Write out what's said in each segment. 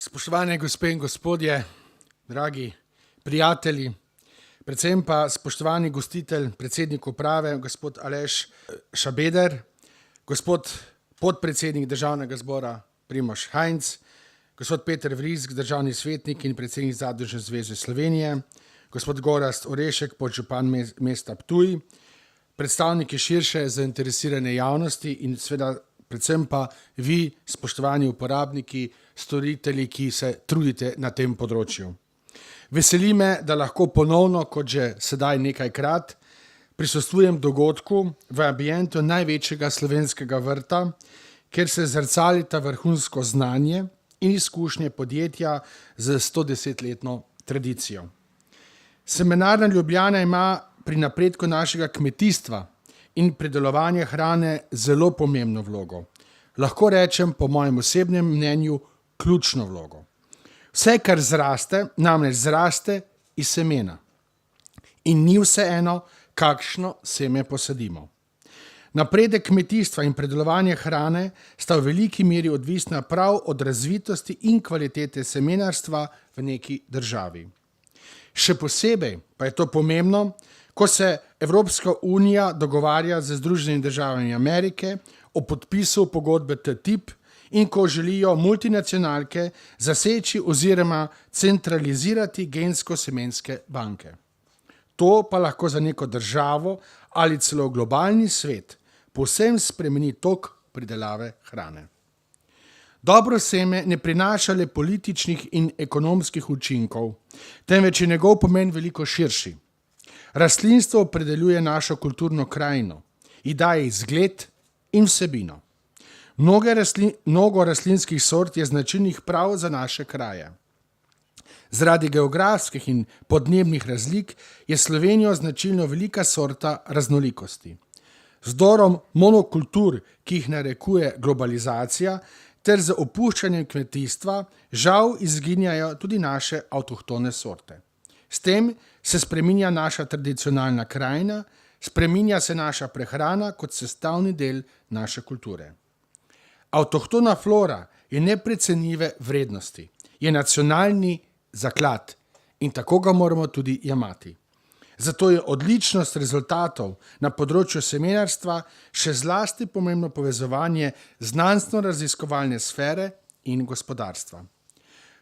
Spoštovane gospe in gospodje, dragi prijatelji, predvsem pa spoštovani gostitelj, predsednik uprave, gospod Aleš Šabeder, gospod podpredsednik Državnega zbora Primož Hajnc, gospod Peter Vrisk, državni svetnik in predsednik Zadružne zveze Slovenije, gospod Gorazd Orešek, podžupan mesta Ptuj, predstavniki širše zainteresirane javnosti in seveda predvsem pa vi, spoštovani uporabniki, storitelji, ki se trudite na tem področju. Veseli me, da lahko ponovno, kot že sedaj nekajkrat, prisostvujem dogodku v ambientu največjega slovenskega vrta, kjer se zrcalita vrhunsko znanje in izkušnje podjetja z 110-letno tradicijo. Semenarna Ljubljana ima pri napredku našega kmetijstva in pridelovanja hrane zelo pomembno vlogo. Lahko rečem, po mojem osebnem mnenju, ključno vlogo. Vse, kar zraste, namreč zraste iz semena. In ni vseeno, kakšno seme posadimo. Napredek kmetijstva in pridelovanja hrane sta v veliki meri odvisna prav od razvitosti in kvalitete semenarstva v neki državi. Še posebej pa je to pomembno, ko se Evropska unija dogovarja z Združenimi državami Amerike o podpisu pogodbe TTIP in ko želijo multinacionalke zaseči oziroma centralizirati gensko-semenske banke. To pa lahko za neko državo ali celo globalni svet povsem spremeni tok pridelave hrane. Dobro seme ne prinaša le političnih in ekonomskih učinkov, temveč je njegov pomen veliko širši. Rastlinstvo opredeljuje našo kulturno krajino, ji daje izgled in vsebino. Mnogo rastlinskih sort je značilnih prav za naše kraje. Zaradi geografskih in podnebnih razlik je Slovenijo značilno velika sorta raznolikosti. Z vdorom monokultur, ki jih narekuje globalizacija, ter z opuščanjem kmetijstva, žal izginjajo tudi naše avtohtone sorte. S tem se spreminja naša tradicionalna krajina, spreminja se naša prehrana kot sestavni del naše kulture. Avtohtona flora je neprecenljive vrednosti, je nacionalni zaklad in tako ga moramo tudi jemati. Zato je odličnost rezultatov na področju semenarstva še zlasti pomembno povezovanje znanstveno-raziskovalne sfere in gospodarstva.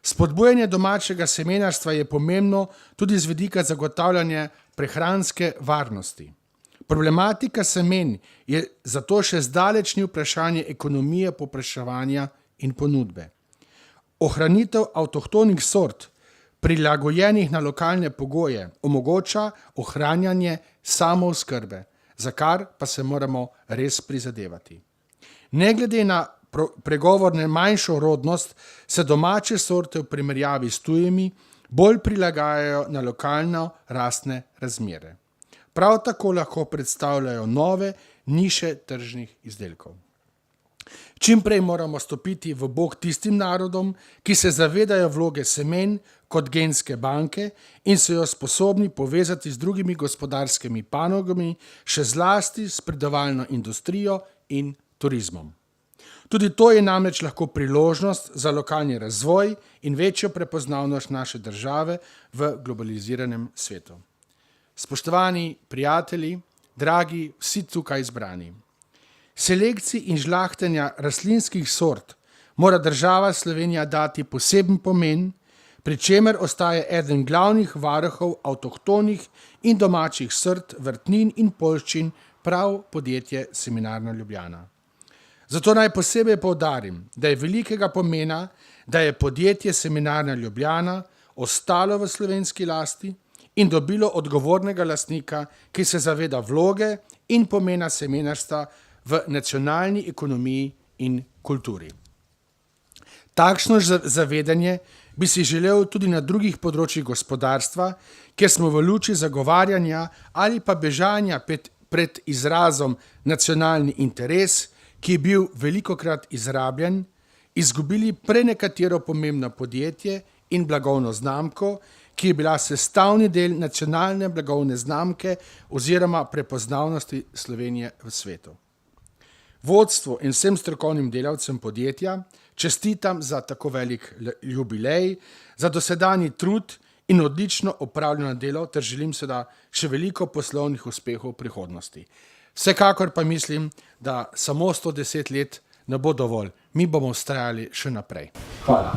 Spodbujanje domačega semenarstva je pomembno tudi z vidika zagotavljanja prehranske varnosti. Problematika semen je zato še zdaleč ni vprašanje ekonomije povpraševanja in ponudbe. Ohranitev avtohtonih sort, prilagojenih na lokalne pogoje, omogoča ohranjanje samooskrbe, za kar pa se moramo res prizadevati. Ne glede na pregovorne manjšo rodnost, se domače sorte v primerjavi s tujimi bolj prilagajajo na lokalno rastne razmere. Prav tako lahko predstavljajo nove niše tržnih izdelkov. Čim prej moramo stopiti v bok tistim narodom, ki se zavedajo vloge semen kot genske banke in so jo sposobni povezati z drugimi gospodarskimi panogami, še zlasti s predelovalno industrijo in turizmom. Tudi to je namreč lahko priložnost za lokalni razvoj in večjo prepoznavnost naše države v globaliziranem svetu. Spoštovani prijatelji, dragi vsi tukaj izbrani. Selekciji in žlahtenja rastlinskih sort mora država Slovenija dati poseben pomen, pri čemer ostaja eden glavnih varuhov avtohtonih in domačih sort, vrtnin in poljščin prav podjetje Semenarna Ljubljana. Zato naj posebej poudarim, da je velikega pomena, da je podjetje Semenarna Ljubljana ostalo v slovenski lasti in dobilo odgovornega lastnika, ki se zaveda vloge in pomena semenarstva v nacionalni ekonomiji in kulturi. Takšno zavedanje bi si želel tudi na drugih področjih gospodarstva, kjer smo v luči zagovarjanja ali pa bežanja pred izrazom nacionalni interes, ki je bil velikokrat izrabljen, izgubili prenekatero pomembno podjetje in blagovno znamko, ki je bila sestavni del nacionalne blagovne znamke oziroma prepoznavnosti Slovenije v svetu. Vodstvu in vsem strokovnim delavcem podjetja čestitam za tako velik jubilej, za dosedanji trud in odlično opravljeno delo ter želim seveda še veliko poslovnih uspehov v prihodnosti. Vsekakor pa mislim, da samo 110 let ne bo dovolj. Mi bomo vztrajali še naprej. Hvala.